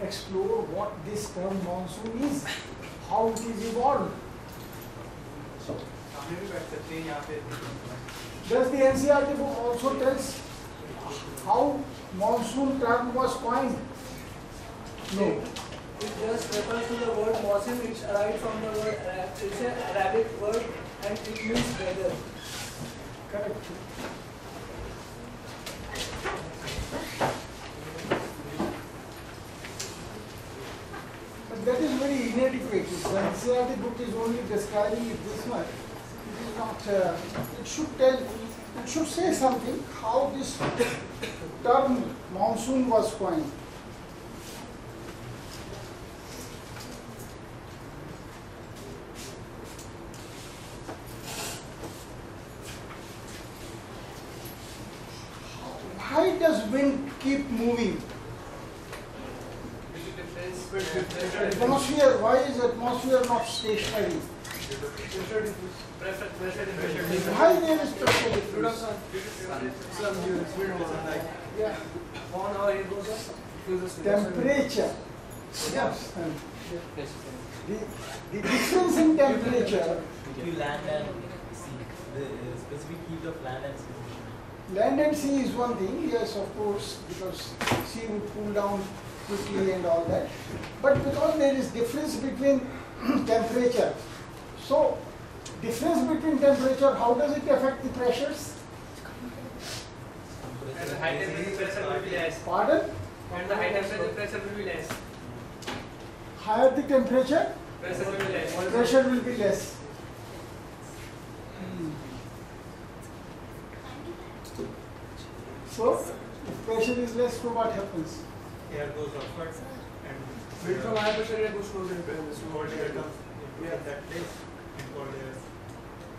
explore what this term monsoon is, how it is evolved. Does the NCERT book also tells how monsoon term was coined? No. It just refers to the word monsoon, which arrived from the word it's an Arabic word and it means weather. Correct. But that is very inadequate. If the NCERT book is only describing it this much, it is not. It should tell. It should say something how this term monsoon was coined. Why does wind keep moving? Atmosphere, why is atmosphere not stationary? Why there is pressure difference? Yeah. Temperature. Yes. The difference in temperature. If you land and sea, the specific heat of land and sea. Land and sea is one thing, yes, of course, because sea would cool down quickly and all that. But because there is difference between temperature, so difference between temperature, how does it affect the pressures? And the high temperature pressure will be less. Pardon? And the high temperature pressure will be less. Higher the temperature, Pressure will be less. pressure will be less. So, if pressure is less, so what happens? Air goes upwards and Built from high pressure air goes closer into cold air comes in that place and cold air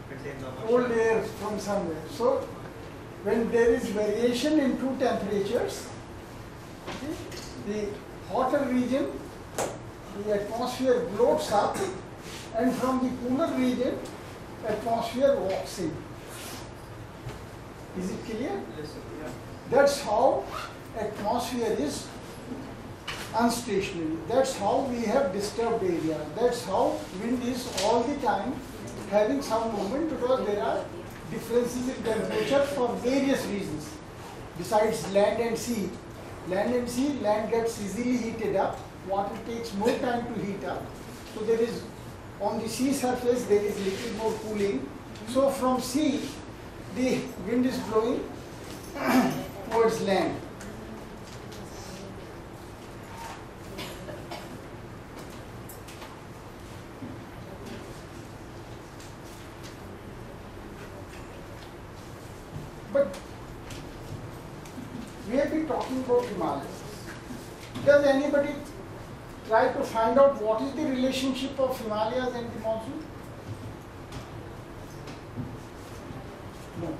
contains the Cold air from somewhere. So, when there is variation in two temperatures, okay, the hotter region, the atmosphere bloats up, and from the cooler region, atmosphere walks in. Is it clear? Yes, sir. Yeah. That's how atmosphere is unstationary. That's how we have disturbed area. That's how wind is all the time having some movement, because there are differences in temperature for various reasons. Besides land and sea, land gets easily heated up. Water takes more time to heat up. So there is, on the sea surface, there is little more cooling. So from sea, the wind is blowing towards land. But we have been talking about Himalayas. Does anybody try to find out what is the relationship of Himalayas and the monsoon? No.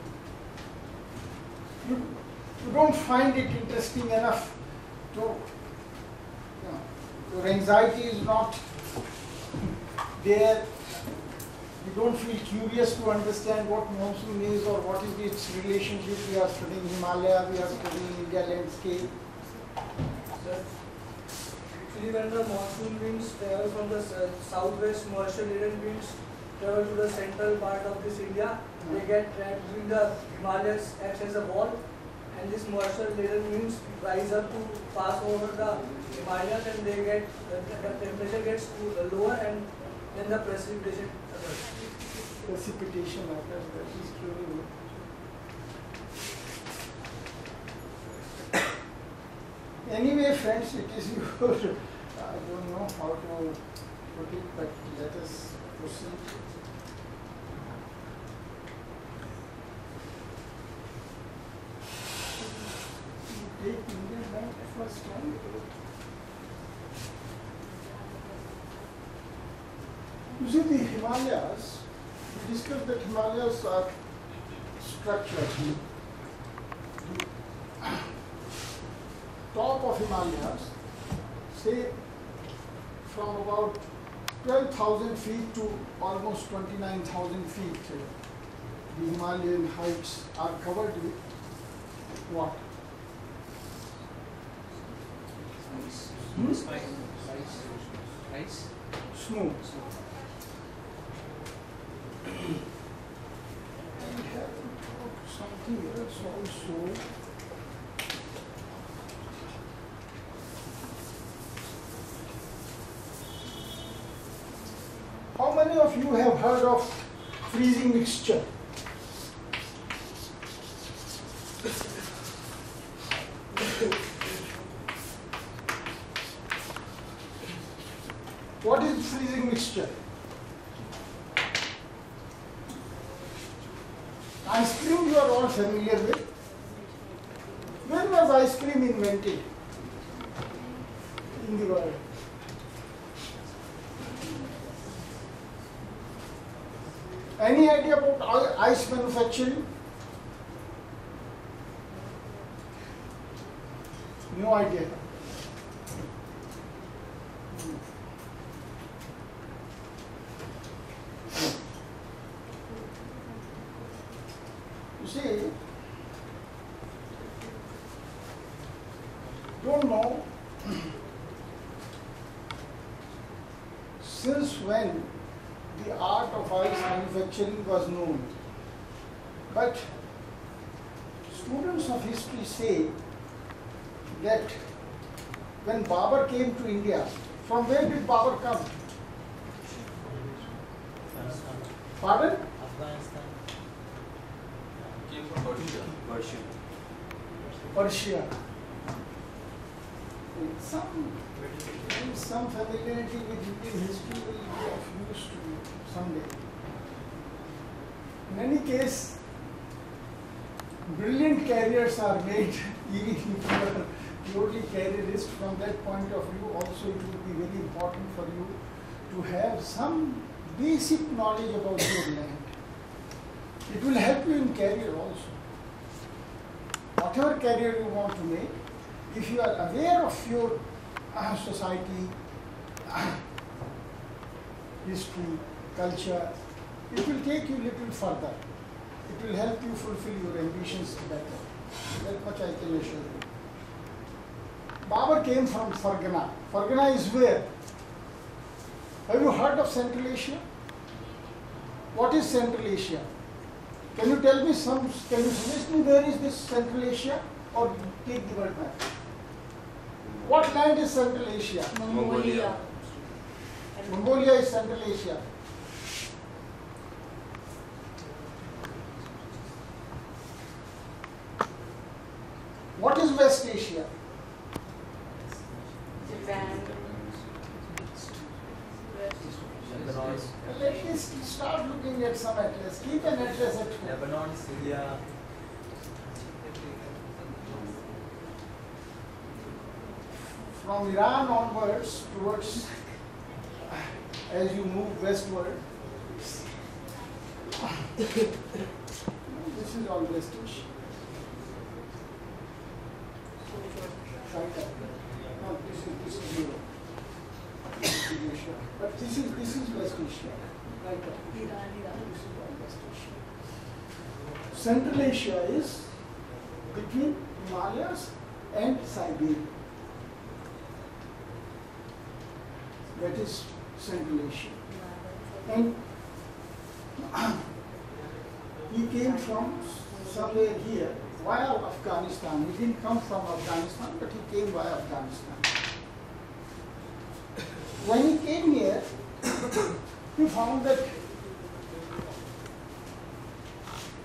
You don't find it interesting enough to, your anxiety is not there. You don't feel curious to understand what monsoon is or what is its relationship. We are studying Himalaya, we are studying India landscape. Sir, actually when the monsoon winds travel from the southwest, moisture-laden winds travel to the central part of this India, they get trapped between the Himalayas, acts as a wall, and this moisture-laden winds rise up to pass over the Himalayas, and they get the temperature gets lower, and then the precipitation occurs. Precipitation occurs, that is true. Anyway, friends, it is your, I don't know how to put it, but let us proceed. Take Indian Bank first time. You see, the Himalayas, we discussed that Himalayas are structured. Top of Himalayas, say from about 12,000 feet to almost 29,000 feet, the Himalayan heights are covered with what? Rice. Smooth. And have to talk something else also. How many of you have heard of freezing mixture? What is freezing mixture? Ice cream you are all familiar with. When was ice cream invented in the world? Any idea about ice manufacturing? No idea. You see, don't know since when the art of ice manufacturing was known, but students of history say that when Babur came to India, from where did Babur come? Pardon? Afghanistan. Came from Persia. Persia. Some familiarity with Indian history will be of use to you someday. In any case, brilliant careers are made even if you are purely careerist. From that point of view, also it will be very important for you to have some basic knowledge about your land. It will help you in career also. Whatever career you want to make, if you are aware of your society, history, culture, it will take you little further. It will help you fulfill your ambitions better. That much I can assure you. Babur came from Fargana. Fargana is where? Have you heard of Central Asia? What is Central Asia? Can you tell me can you suggest me where is this Central Asia, or take the world map? What land is Central Asia? Mongolia. Mongolia is Central Asia. What is West Asia? Japan. At least start looking at some atlas. Keep an atlas at home. Lebanon, Syria. From Iran onwards towards, as you move westward, this is all West Asia. No, this is Europe. This is Asia. But this is West Asia. Right up. This is all West Asia. Central Asia is between Himalayas and Siberia. That is Central Asia. And he came from somewhere here via Afghanistan. He didn't come from Afghanistan, but he came via Afghanistan. When he came here, he found that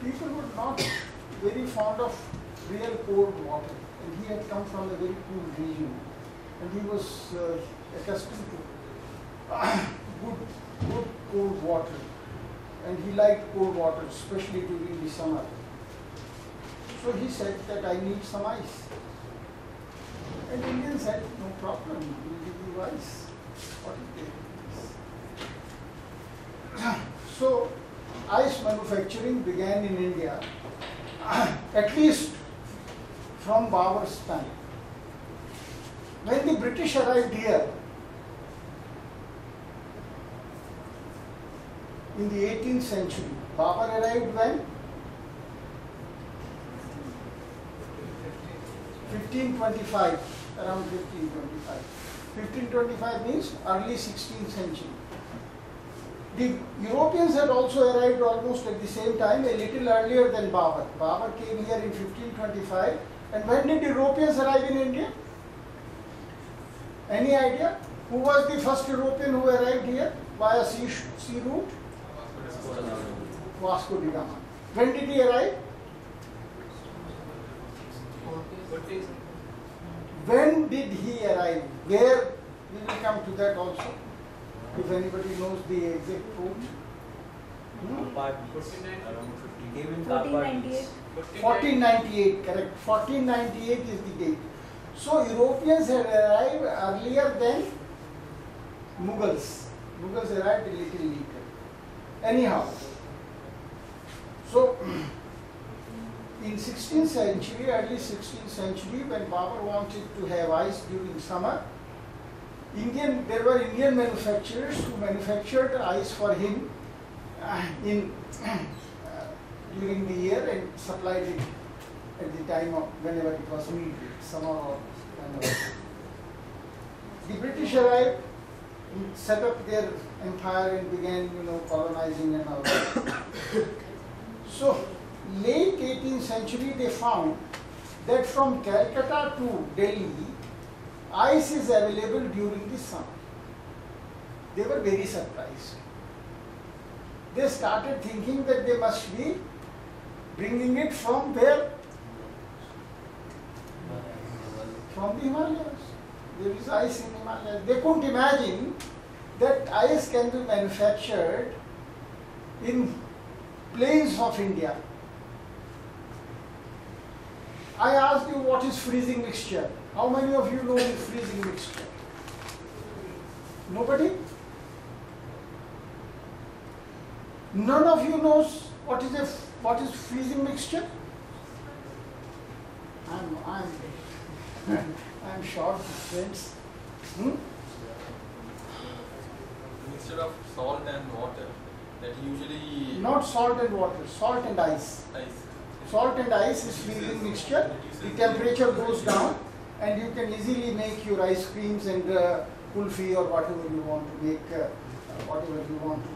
people were not very fond of real cold water, and he had come from a very cool region, and he was accustomed to good cold water, and he liked cold water, especially during the summer. So he said that I need some ice, and Indian said no problem, we'll give you ice. What is there? So ice manufacturing began in India, at least from Babur's time. When the British arrived here in the 18th century, Babur arrived when? 1525, around 1525. 1525 means early 16th century. The Europeans had also arrived almost at the same time, a little earlier than Babar. Babar came here in 1525. And when did Europeans arrive in India? Any idea? Who was the first European who arrived here via sea route? Vasco da Gama. When did he arrive? When did he arrive? Where? We will come to that also. If anybody knows the exact route. 1498, correct. 1498 is the date. So Europeans had arrived earlier than Mughals. Mughals arrived a little later. Anyhow, so in 16th century, early 16th century, when Babar wanted to have ice during summer, there were Indian manufacturers who manufactured ice for him during the year and supplied it at the time of whenever it was needed, summer or whenever. The British arrived, set up their empire and began, colonizing and all that. So, late 18th century they found that from Calcutta to Delhi, ice is available during the summer. They were very surprised. They started thinking that they must be bringing it from where? From the Himalayas. There is ice in Himalayas. They couldn't imagine that ice can be manufactured in plains of India. I asked you what is freezing mixture. How many of you know the freezing mixture? Nobody? None of you knows what is freezing mixture? I'm short, friends. Mixture of salt and water that usually Not salt and water, salt and ice. Salt and ice is freezing mixture. The temperature goes down and you can easily make your ice creams and kulfi or whatever you want to make, whatever you want to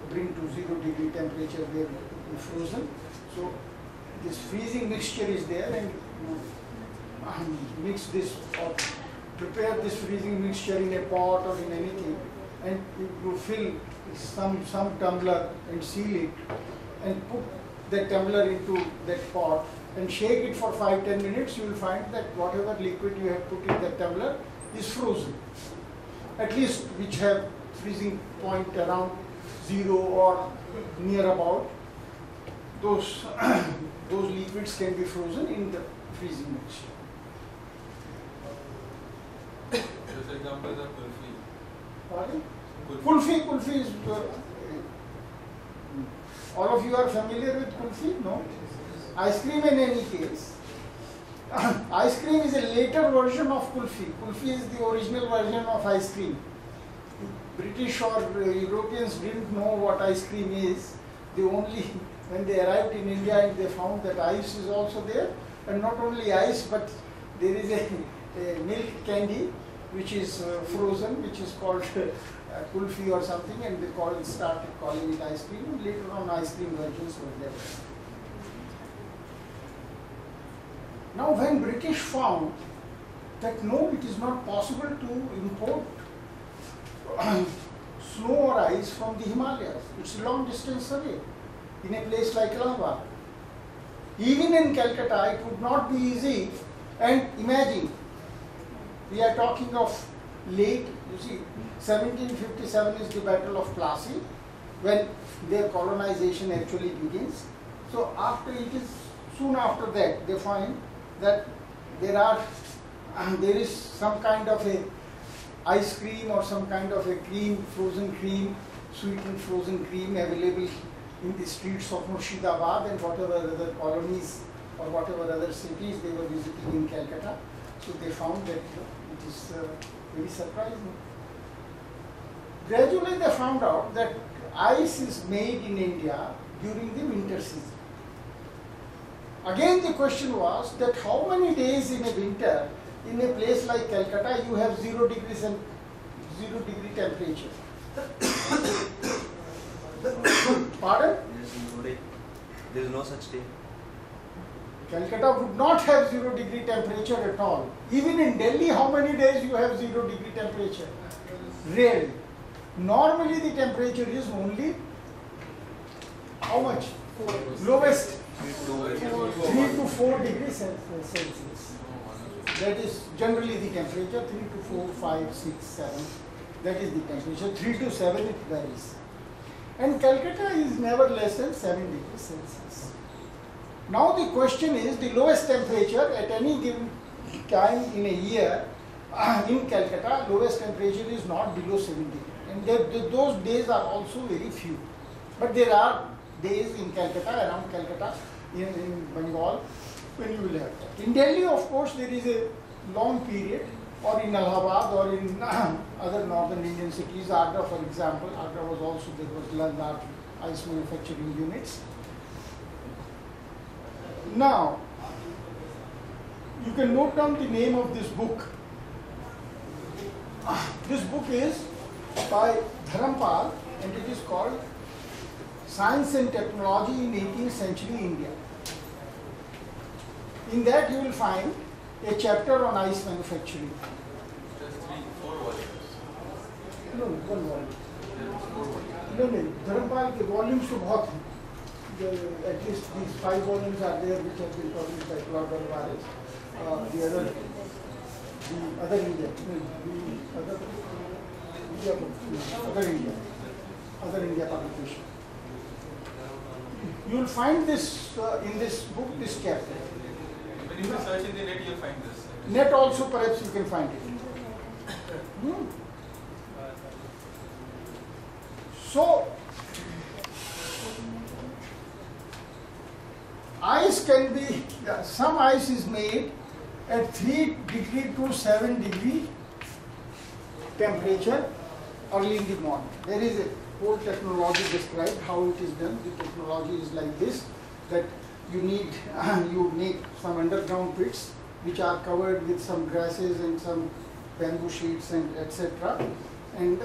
bring to 0 degree temperature where it is frozen. So this freezing mixture is there and you mix this or prepare this freezing mixture in a pot or in anything and you fill some tumbler and seal it and put that tumbler into that pot and shake it for 5-10 minutes, you will find that whatever liquid you have put in that tumbler is frozen. At least which have freezing point around 0 or near about, those liquids can be frozen in the freezing mixture. Just examples of kulfi. Pardon? Kulfi is, all of you are familiar with kulfi? No? Ice cream in any case. Ice cream is a later version of kulfi. Kulfi is the original version of ice cream. British or Europeans didn't know what ice cream is. They only, when they arrived in India and they found that ice is also there, and not only ice, but there is a milk candy which is frozen, which is called kulfi or something, and they started calling it ice cream, and later on ice cream versions were there. Now when British found that no, it is not possible to import snow or ice from the Himalayas, it's a long distance away in a place like Allahabad. Even in Calcutta it would not be easy, and imagine, we are talking of late, you see, 1757 is the Battle of Plassey, when their colonization actually begins. So soon after that, they find that there is some kind of a ice cream or some kind of a cream, frozen cream, sweetened frozen cream available in the streets of Murshidabad and whatever other colonies or whatever other cities they were visiting in Calcutta. So they found that it is very surprising. Gradually they found out that ice is made in India during the winter season. Again the question was that how many days in a winter in a place like Calcutta, you have 0 degrees and 0 degree temperature. Pardon? There is no such day. Calcutta would not have 0 degree temperature at all. Even in Delhi, how many days you have 0 degree temperature? Rarely. Normally the temperature is only how much? Lowest 3 to 4 degrees Celsius. That is generally the temperature, 3 to 4, 5, 6, 7. That is the temperature. 3 to 7 it varies. And Calcutta is never less than 7 degrees Celsius. Now the question is, the lowest temperature at any given time in a year in Calcutta, lowest temperature is not below 7 degrees. And those days are also very few. But there are days in Calcutta, around Calcutta, in Bengal, when you will have that. In Delhi, of course, there is a long period, or in Allahabad, or in other northern Indian cities. Agra, for example, Agra was also, there was large ice manufacturing units. Now, you can note down the name of this book. This book is by Dharampal, and it is called Science and Technology in 18th Century India. In that you will find a chapter on ice manufacturing. Just 3-4 volumes. No, one volume. Just 4 volumes. No, Dharampal के volumes तो बहुत हैं. At least these 5 volumes are there which have been published by Claude Alvarez. The other India, other India publication. You will find this in this book, this chapter. When you search in the net, you'll find this. Net also perhaps you can find it. So, ice can be, some ice is made at 3 degree to 7 degree temperature early in the morning. There is a whole technology described how it is done. The technology is like this, that you need, you make some underground pits which are covered with some grasses and some bamboo sheets and etc. And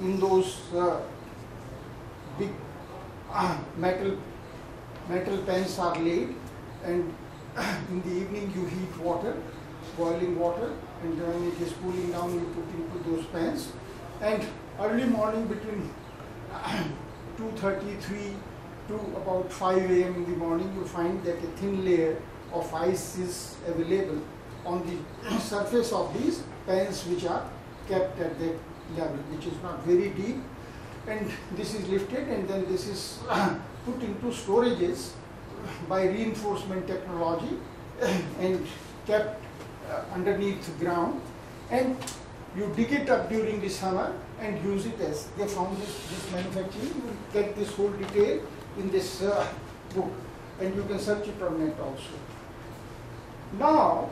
in those big metal pans are laid, and in the evening you heat water, boiling water, and when it is cooling down you put into those pans, and early morning between 2:33 to about 5 a.m. in the morning you find that a thin layer of ice is available on the surface of these pans which are kept at that level, which is not very deep, and this is lifted and then this is put into storages by reinforcement technology and kept underneath the ground, and you dig it up during the summer and use it as they found this manufacturing. You will get this whole detail in this book, and you can search it on net also. Now,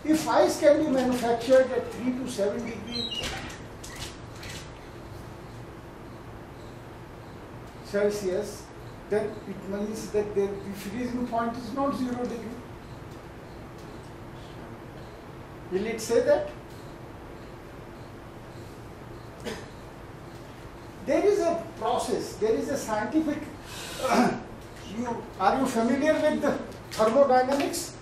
if ice can be manufactured at 3 to 7 degrees Celsius, then it means that the freezing point is not 0 degree. Will it say that? There is a process, there is a scientific, are you familiar with the thermodynamics?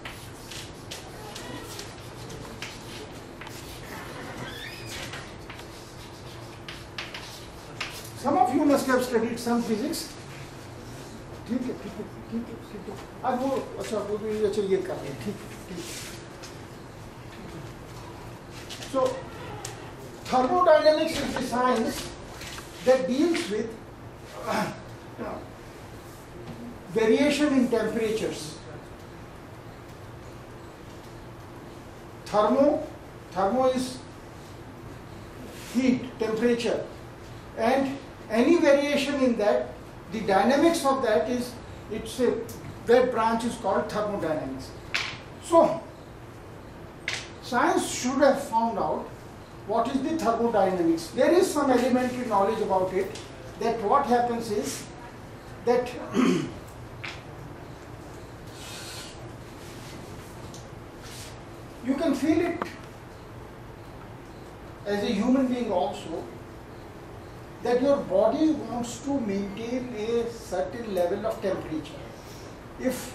Some of you must have studied some physics. ठीक है. अब वो अच्छा वो भी अच्छा ये कर रहे हैं. ठीक. So thermodynamics is the science that deals with variation in temperatures. Thermo is heat, temperature, and any variation in that, the dynamics of that is, that branch is called thermodynamics. So, science should have found out what is the thermodynamics. There is some elementary knowledge about it, that what happens is that you can feel it as a human being also, that your body wants to maintain a certain level of temperature. If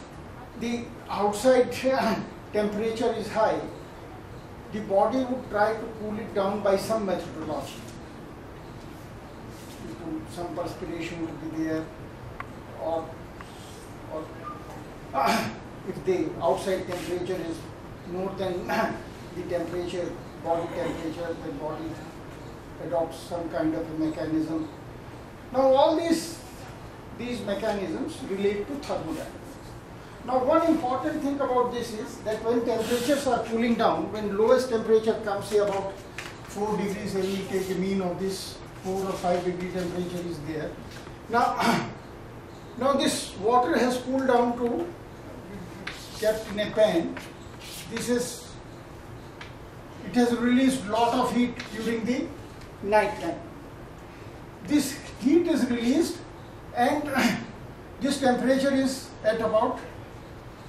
the outside temperature is high, the body would try to cool it down by some methodology. Some perspiration would be there, or if the outside temperature is more than the temperature, body temperature, the body adopts some kind of a mechanism. Now all these mechanisms relate to thermodynamics. Now one important thing about this is that when temperatures are cooling down, when lowest temperature comes, say about 4 degrees, and we take a mean of this 4 or 5 degree temperature is there. Now this water has cooled down to, kept in a pan. It has released lot of heat during the night time. This heat is released, and this temperature is at about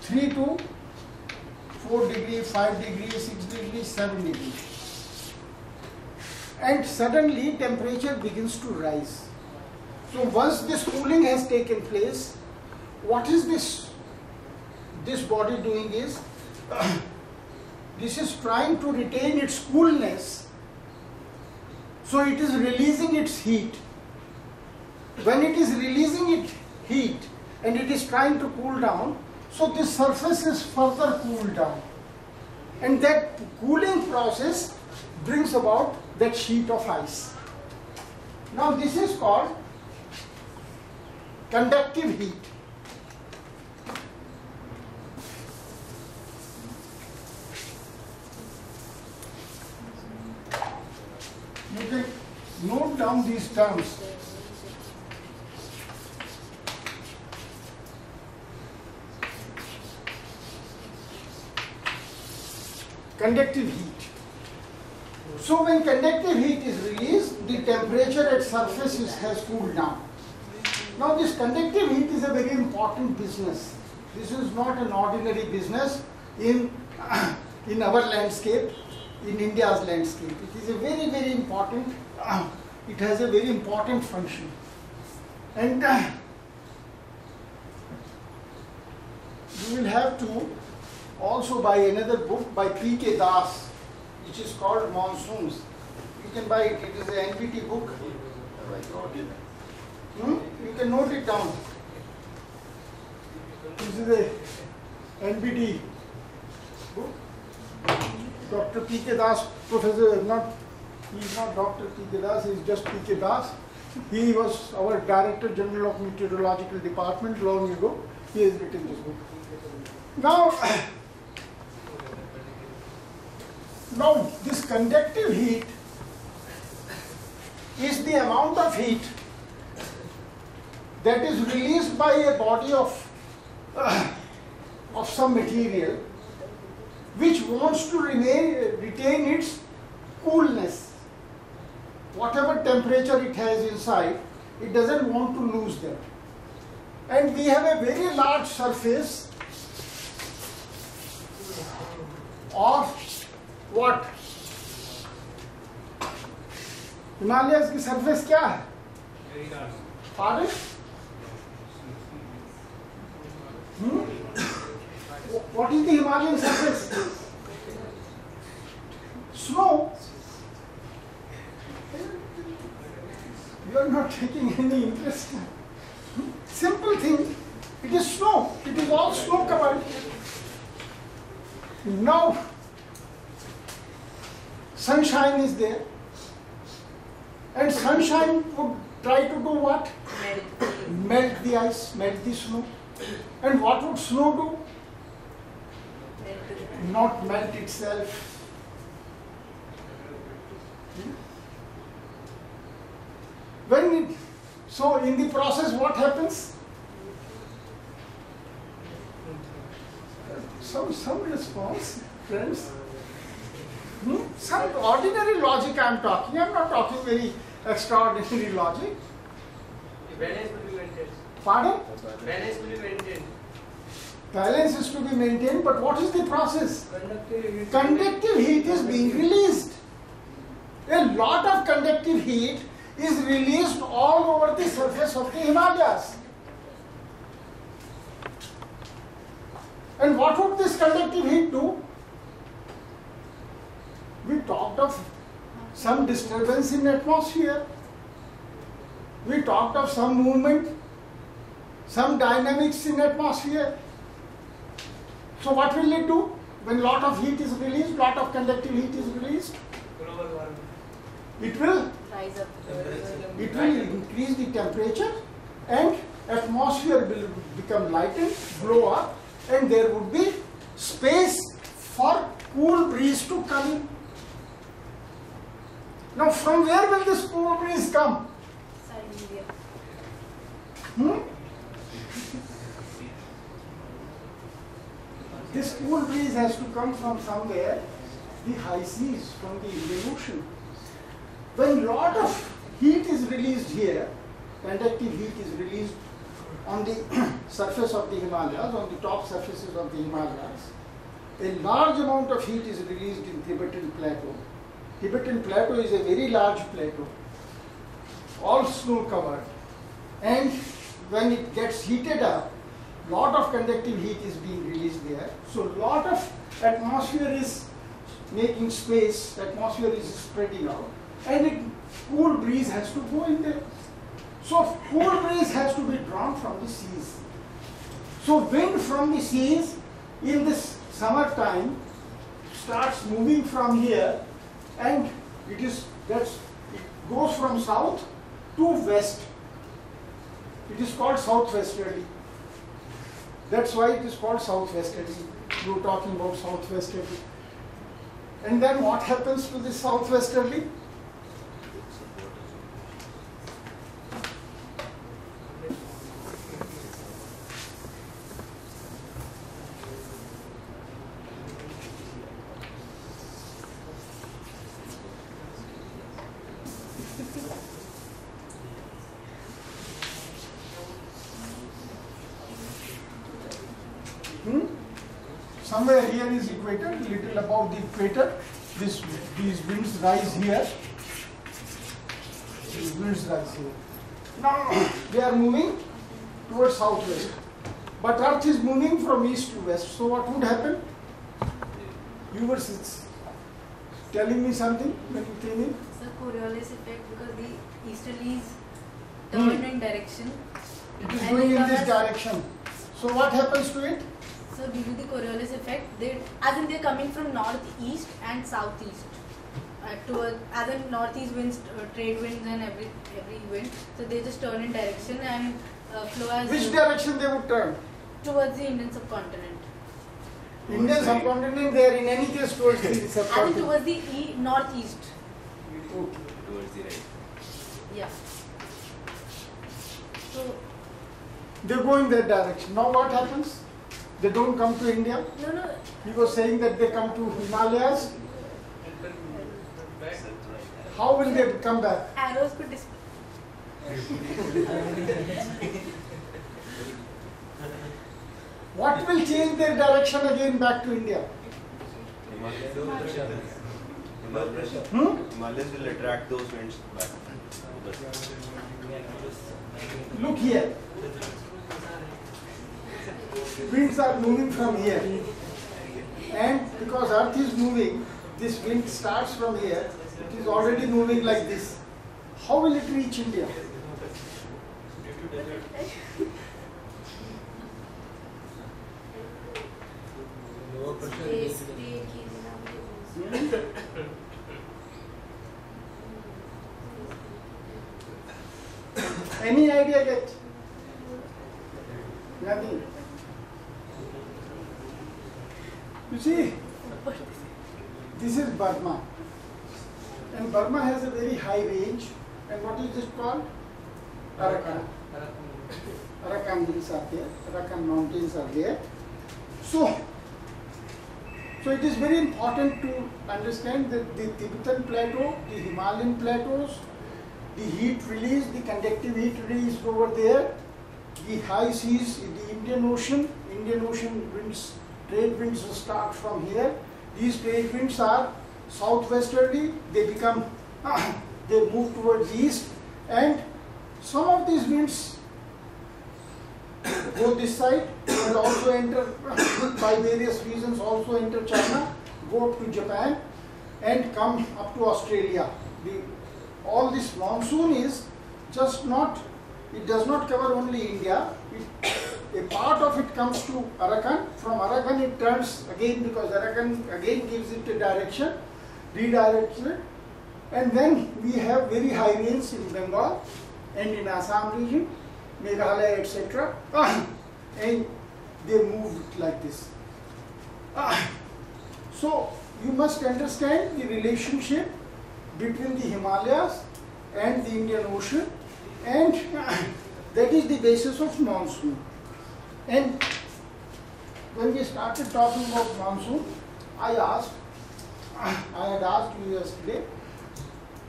3 to 4 degrees, 5 degrees, 6 degrees, 7 degrees. And suddenly temperature begins to rise. So once this cooling has taken place, what is this body doing is, this is trying to retain its coolness, so it is releasing its heat. When it is releasing its heat and it is trying to cool down, so this surface is further cooled down, and that cooling process brings about that sheet of ice. Now this is called conductive heat. You can note down these terms. Conductive heat. So when conductive heat is released, the temperature at surface has cooled down. Now this conductive heat is a very important business. This is not an ordinary business in our landscape, in India's landscape. It is a very, very important, it has a very important function. And you will have to also buy another book by P.K. Das, which is called Monsoons. You can buy it. It is an NPT book. You can note it down. This is a NPT book. Dr. P.K. Das, professor, he is not Dr. P.K. Das, he is just P.K. Das. He was our Director General of Meteorological Department long ago. He has written this book. Now this conductive heat is the amount of heat that is released by a body of some material which wants to retain its coolness. Whatever temperature it has inside, it doesn't want to lose that. And we have a very large surface of what? Himalayas की surface क्या है? Pardon? What is the Himalayan surface? Snow. You are not taking any interest. Simple thing. It is snow. It is all snow covered. Now, sunshine is there. And sunshine would try to do what? Melt the ice, melt the snow. And what would snow do? Not melt itself. So in the process what happens? Some response, friends. Some ordinary logic I am talking. I am not talking very extraordinary logic. Balance will be maintained. Pardon? Balance will be maintained. Balance is to be maintained, but what is the process? Conductive heat. Conductive heat is being released. A lot of conductive heat is released all over the surface of the Himalayas. And what would this conductive heat do? We talked of some disturbance in atmosphere. We talked of some movement, some dynamics in atmosphere. So what will it do? When lot of heat is released, lot of conductive heat is released, Global warming. it will Rise up. increase the temperature and atmosphere will become lightened, blow up, and there would be space for cool breeze to come in. Now from where will this cool breeze come? Siberia. This cool breeze has to come from somewhere, the high seas, from the Indian Ocean. When lot of heat is released here, conductive heat is released on the surface of the Himalayas, on the top surfaces of the Himalayas, a large amount of heat is released in Tibetan Plateau. Tibetan Plateau is a very large plateau, all snow covered, and when it gets heated up, lot of conductive heat is being released there. So lot of atmosphere is making space, atmosphere is spreading out, and a cool breeze has to go in there. So cool breeze has to be drawn from the seas. So wind from the seas in this summertime starts moving from here, and it goes from south to west. It is called southwesterly. That's why it is called southwesterly. You were talking about southwesterly. And then what happens to this southwesterly? Somewhere here is equator, little above the equator. These winds rise here. These winds rise here. Now they are moving towards southwest, but Earth is moving from east to west. So what would happen? You were telling me something when you came in. So Coriolis effect, because the easterlies turn in direction. It is and going they in come this as- direction. So what happens to it? So due to the Coriolis effect, they're coming from northeast and southeast. As in northeast winds, trade winds and every wind. So they just turn in direction and flow as Which direction they would turn? towards the Indian subcontinent. Indian subcontinent, they are in any case towards the As in subcontinent. towards the northeast. Okay. Towards the right. Yeah. So They go in that direction. Now what happens? They don't come to India. no. He was saying that they come to Himalayas. And then back. How will they come back? Arrows could display. What will change their direction again back to India? Himalayas will attract those winds back. Look here. Winds are moving from here. And because Earth is moving, this wind starts from here. It is already moving like this. How will it reach India? Any idea yet? Nothing. You see, this is Burma. And Burma has a very high range. And what is it called? Arakan. Arakan hills are there. Arakan mountains are there. So it is very important to understand that the Tibetan plateau, the Himalayan plateaus, the heat release, the conductive heat released over there, the high seas in the Indian Ocean, Indian Ocean winds, trade winds start from here. These trade winds are southwesterly, they become, they move towards east, and some of these winds go this side and also enter, by various reasons, also enter China, go up to Japan and come up to Australia. All this monsoon is just not, it does not cover only India, a part of it comes to Arakan. From Arakan it turns again, because Arakan again gives it a direction, redirects it, and then we have very high rains in Bengal and in Assam region, Meghalaya, etc. And they move like this. So you must understand the relationship between the Himalayas and the Indian Ocean, and that is the basis of monsoon. And when we started talking about monsoon, I had asked you yesterday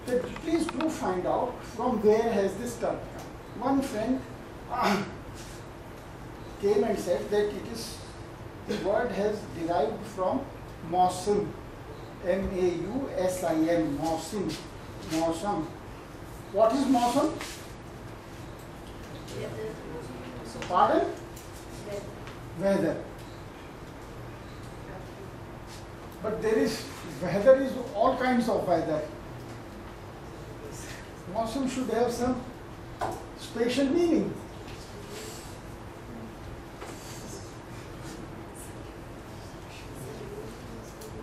that please do find out from where has this term come. One friend came and said that it is, the word has derived from Monsoon, M-A-U-S-I-N, Monsoon, Monsoon. What is Monsoon? Pardon? Weather. But there is, weather is all kinds of weather. Monsoon should have some special meaning.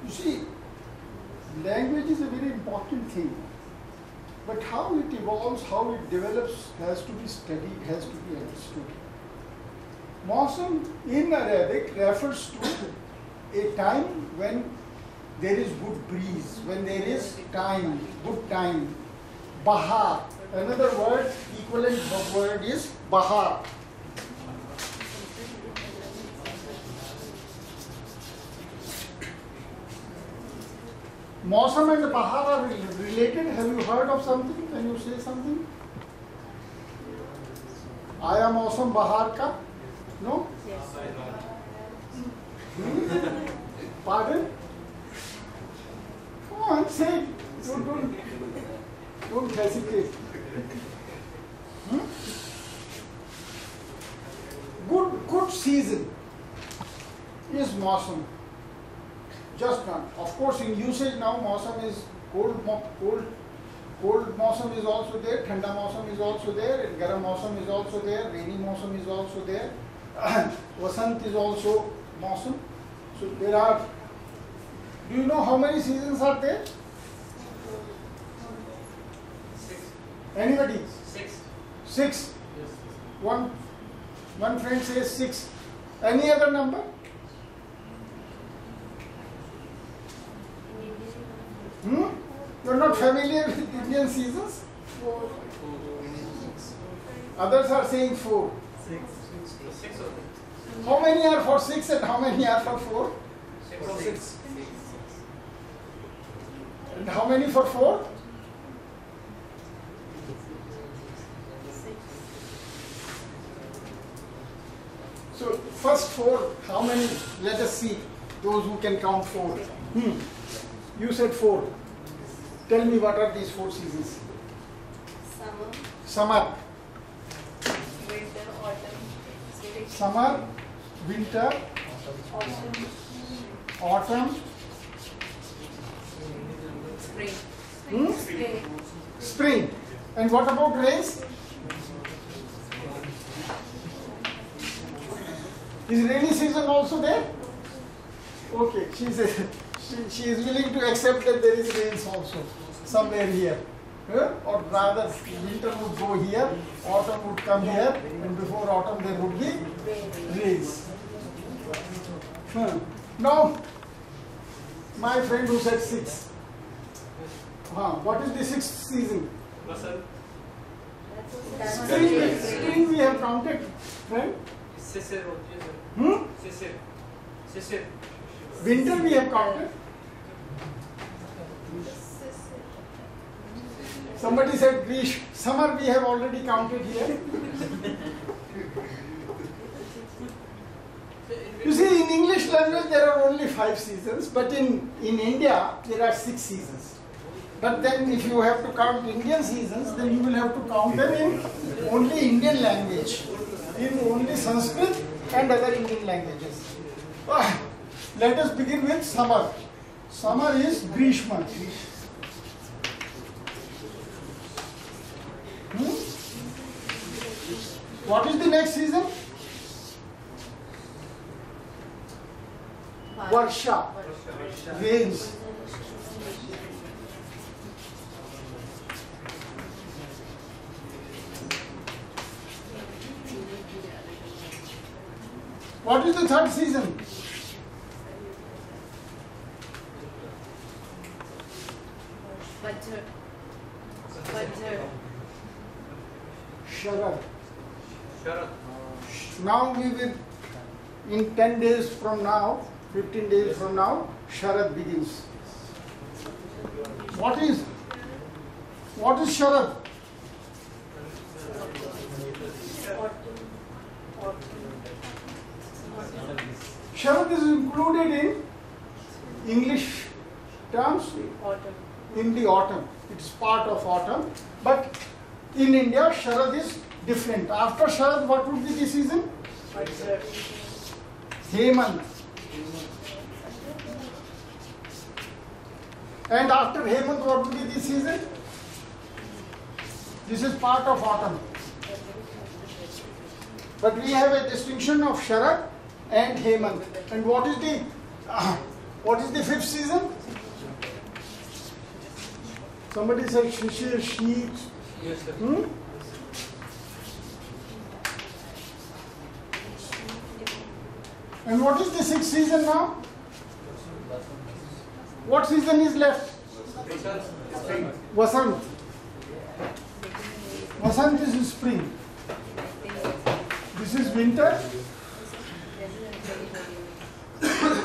You see, language is a very important thing. But how it evolves, how it develops has to be studied, has to be understood. Monsoon in Arabic refers to a time when there is good breeze, when there is time, good time. Bahar, another word, equivalent word is Bahar. Mausam and Bahar are related. Have you heard of something? Can you say something? Aya Mausam Bahar ka? No? Yes. Pardon? Come on, say it. Don't hesitate. Good season is Mausam. Just none. Of course, in usage now, Mausam is cold Mausam is also there, Thanda Mausam is also there, and Garam Mausam is also there, rainy Mausam is also there, Vasant is also Mausam. So there are, do you know how many seasons are there? 6. Anybody? 6. 6. One friend says 6. Any other number? You're not familiar with Indian seasons? 4. Others are saying 4. 6 or How many are for 6 and how many are for 4? 6. And how many for 4? 6. So first 4, how many? Let us see those who can count 4. You said 4. Tell me, what are these 4 seasons? Summer, Summer, winter, autumn, spring, summer, winter, autumn, spring. Spring. spring. And what about rains? Is rainy season also there? Okay, she is willing to accept that there is rains also somewhere here. Or rather, winter would go here, autumn would come here, and before autumn there would be rains. Now, my friend who said 6. What is the 6th season? Spring we have counted, friend. Winter we have counted. Somebody said Grish. Summer we have already counted here. You see, in English language there are only 5 seasons, but in India there are 6 seasons. But then if you have to count Indian seasons, then you will have to count them in only Indian language, in only Sanskrit and other Indian languages. Let us begin with summer. Summer is Grishma. What is the next season? Varsha. Rains. What is the third season? Sharad. Now we will, in 10 days from now, 15 days from now, Sharad begins. What is Sharad? Sharad is included in English terms in the autumn. It's part of autumn, but in India Sharad is different. After Sharad, what would be the season? Hemant. And after Hemant, what would be the season? This is part of autumn. But we have a distinction of Sharad and Hemant. And what is the fifth season? Somebody said Shishir, Sheet. Yes, sir. And what is the sixth season now? What season is left? Vasant. Vasant is spring. This is winter.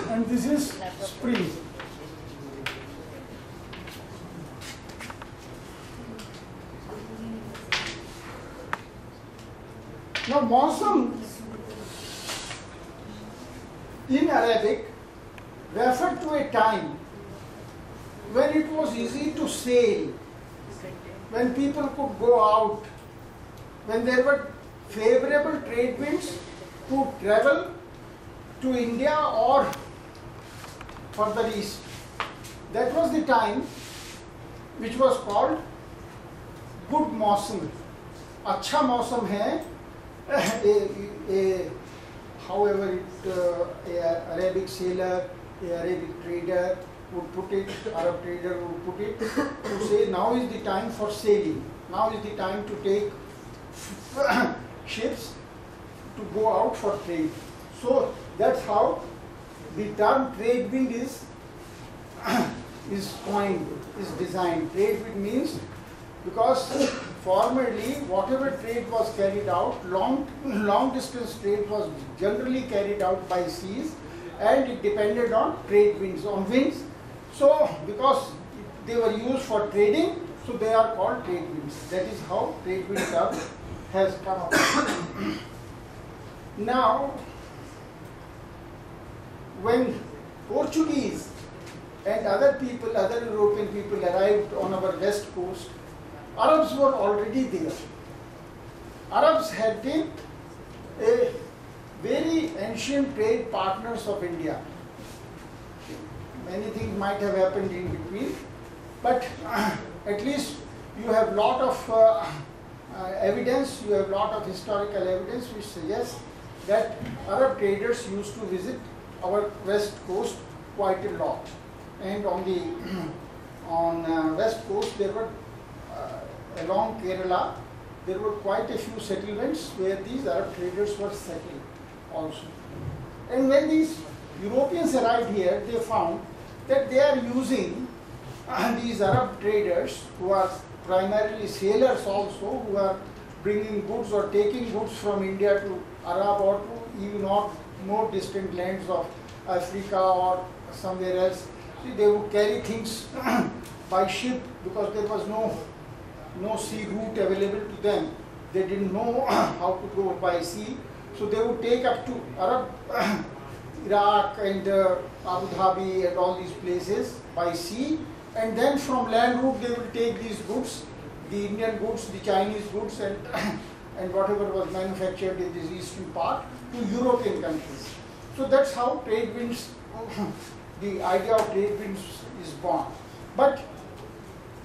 And this is spring. Now monsoon in Arabic referred to a time when it was easy to sail, when people could go out, when there were favorable trade winds to travel to India or further east. That was the time which was called good monsoon. अच्छा मौसम है. However, a Arabic sailor, a Arabic trader would put it, Arab trader would put it to say now is the time for sailing. Now is the time to take ships to go out for trade. So that's how the term trade wind is coined, is designed. Trade wind means, because formerly whatever trade was carried out, long distance trade was generally carried out by seas, and it depended on trade winds, on winds. So because they were used for trading, so they are called trade winds. That is how trade wind term has come up. Now, when Portuguese and other people, other European people arrived on our west coast, Arabs were already there. Arabs had been a very ancient trade partners of India. Many things might have happened in between, but at least you have lot of evidence, you have lot of historical evidence which suggests that Arab traders used to visit our west coast quite a lot. And on the west coast there were along Kerala, there were quite a few settlements where these Arab traders were settled also. And when these Europeans arrived here, they found that they are using these Arab traders, who are primarily sailors also, who are bringing goods or taking goods from India to Arab or to even more distant lands of Africa or somewhere else. See, they would carry things by ship because there was no sea route available to them. They didn't know how to go by sea. So they would take up to Arab Iraq and Abu Dhabi and all these places by sea, and then from land route they will take these goods, the Indian goods, the Chinese goods, and and whatever was manufactured in this eastern part to European countries. So that's how trade winds, the idea of trade winds is born. But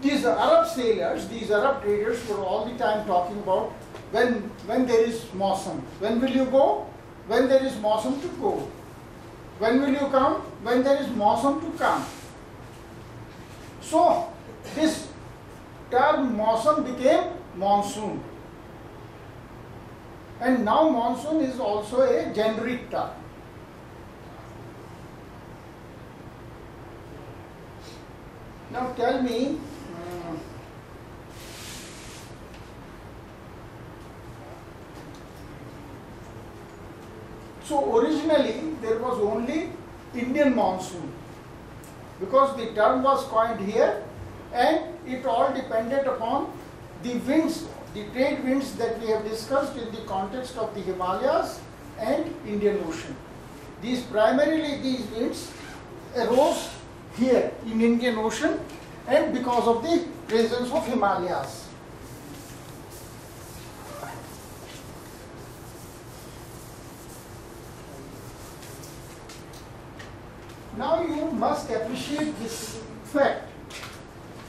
these Arab sailors, these Arab traders were all the time talking about when there is Monsoon. When will you go? When there is Monsoon to go. When will you come? When there is Monsoon to come. So this term Monsoon became monsoon. And now monsoon is also a generic term. Now tell me, so originally there was only Indian monsoon, because the term was coined here, and it all depended upon the winds, the trade winds that we have discussed in the context of the Himalayas and Indian Ocean. Primarily these winds arose here in Indian Ocean and because of the presence of Himalayas. Now you must appreciate this fact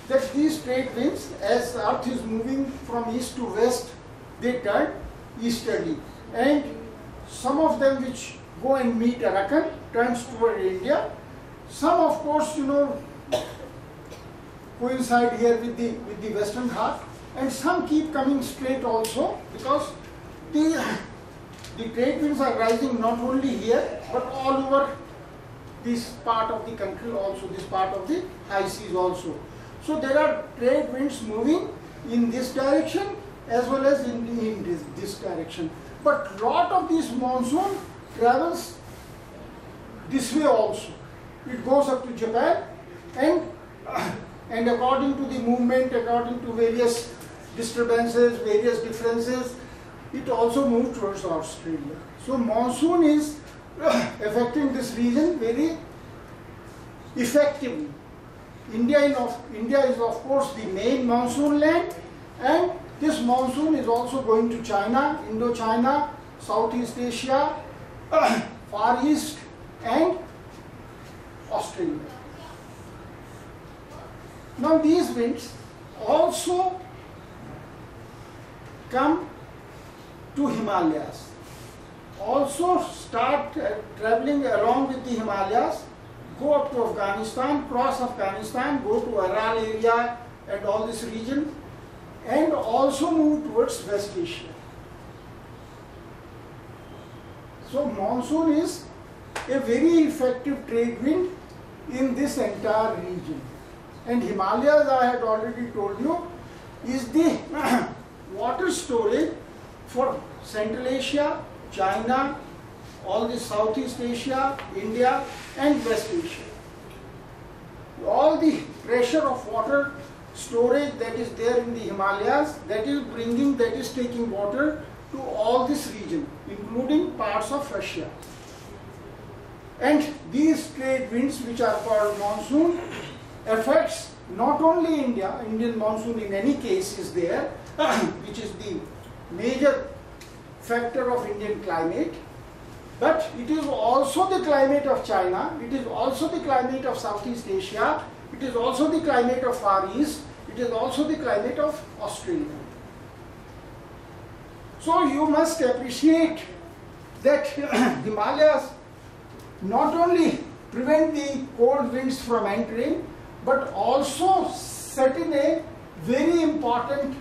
that these trade winds, as Earth is moving from east to west, they turn easterly, and some of them which go and meet Arakan turns toward India. Some, of course, coincide here with the Western Ghat, and some keep coming straight also, because the trade winds are rising not only here but all over this part of the country also, this part of the high seas also. So there are trade winds moving in this direction as well as in this direction. But lot of this monsoon travels this way also. It goes up to Japan, and according to the movement, according to various disturbances, various differences, it also moves towards Australia. So monsoon is affecting this region very effectively. India is of course the main monsoon land, and this monsoon is also going to China, Indochina, Southeast Asia, Far East, and Australia. Now these winds also come to Himalayas, also start traveling along with the Himalayas, go up to Afghanistan, cross Afghanistan, go to Aral area and all this region, and also move towards West Asia. So monsoon is a very effective trade wind in this entire region. And Himalayas, I had already told you, is the water storage for Central Asia, China, all the Southeast Asia, India, and West Asia. All the pressure of water storage that is there in the Himalayas, that is taking water to all this region, including parts of Russia. And these trade winds, which are called monsoon, affects not only India. Indian monsoon in any case is there, which is the major factor of Indian climate, but it is also the climate of China, it is also the climate of Southeast Asia, it is also the climate of Far East, it is also the climate of Australia. So you must appreciate that Himalayas not only prevent the cold winds from entering, but also set in a very important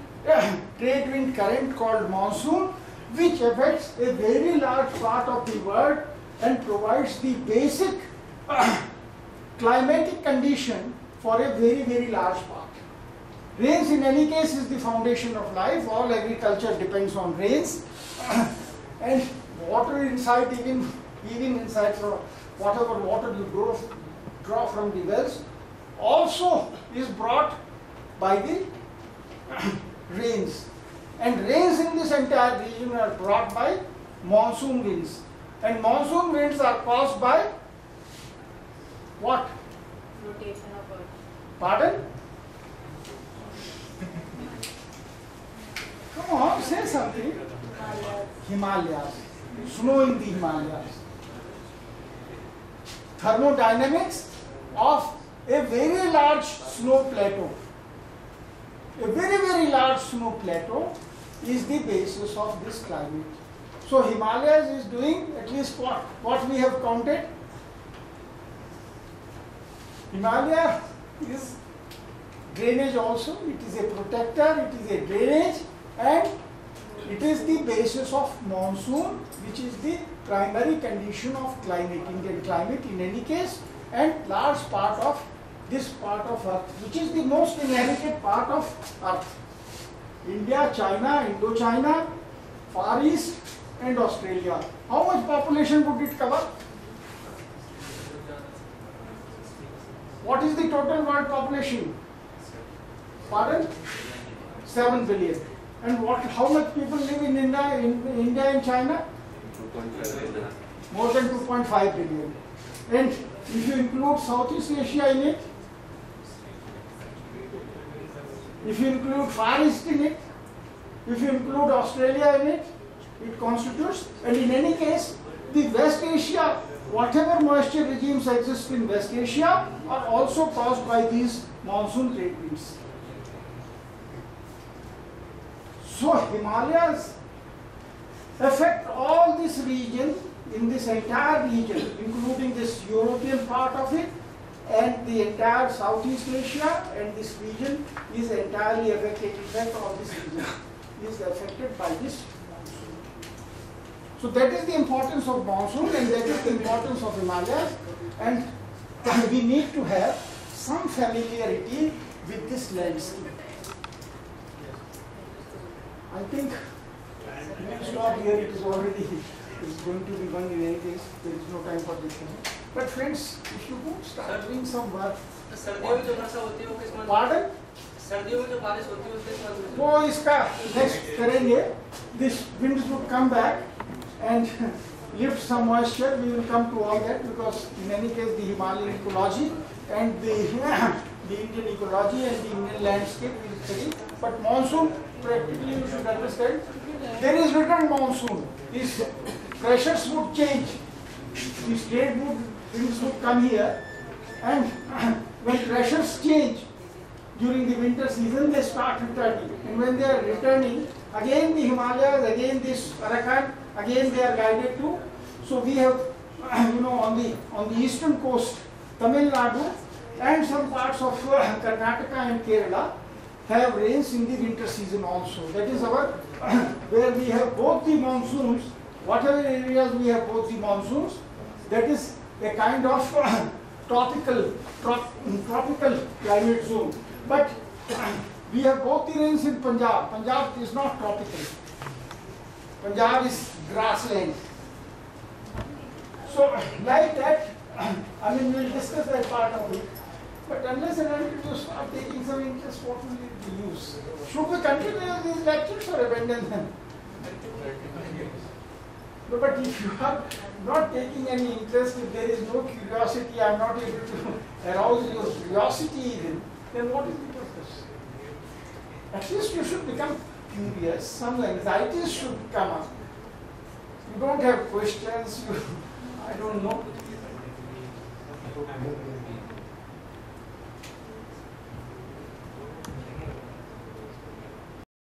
trade wind current called monsoon, which affects a very large part of the world and provides the basic climatic condition for a very, very large part. Rains in any case is the foundation of life. All agriculture depends on rains, and water inside, even inside, whatever water you draw from the wells, also is brought by the rains. And rains in this entire region are brought by monsoon winds. And monsoon winds are caused by what? Rotation of Earth. Pardon? Come on, say something. Himalayas. Snow in the Himalayas. Thermodynamics of a very large snow plateau. A very, very large snow plateau is the basis of this climate. So Himalayas is doing at least what we have counted. Himalaya is drainage also, it is a protector, it is a drainage, and it is the basis of monsoon, which is the primary condition of climate, Indian climate in any case, and large part of this part of earth, which is the most inhabited part of earth. India, China, Indochina, Far East and Australia. How much population would it cover? What is the total world population? Pardon? 7 billion. And how much people live in India and China? 2.5 billion. More than 2.5 billion. And if you include Southeast Asia in it, if you include Far East in it, if you include Australia in it, it constitutes, and in any case, the West Asia, whatever moisture regimes exist in West Asia are also caused by these monsoon trade winds. So Himalayas affect all this region, in this entire region, including this European part of it, and the entire Southeast Asia, and this region is entirely affected. In fact, all this region is affected by this monsoon. So that is the importance of monsoon, and that is the importance of Himalayas, and we need to have some familiarity with this landscape. I think we'll stop here. It is already going to be one in any case. There is no time for this one. But friends, if you would start doing some work. सर्दियों में जो वर्षा होती है वो किस month? Pardon? सर्दियों में जो बारिश होती है वो किस मंथ में? वो इसका next करेंगे. This winds would come back and lift some moisture. We will come to all that because in any case the Himalayan ecology and the Indian ecology and the Indian landscape will study. But monsoon, practically you should understand, there is return monsoon. These pressures would change. These trade winds would come here, and when pressures change during the winter season, they start returning. And when they are returning, again the Himalayas, again this Arakan, again they are guided to. So we have, on the eastern coast, Tamil Nadu and some parts of Karnataka and Kerala have rains in the winter season also. That is our where we have both the monsoons. Whatever areas we have both the monsoons, that is a kind of tropical climate zone. But we have both the rains in Punjab. Punjab is not tropical. Punjab is grassland. So like that, I mean we will discuss that part of it. But unless and until you start taking some interest, what will it be used? Should we continue these lectures or abandon them? No, but if you are not taking any interest, if there is no curiosity, I am not able to arouse your curiosity even, then what is the purpose? At least you should become curious, some anxieties should come up. You don't have questions, I don't know.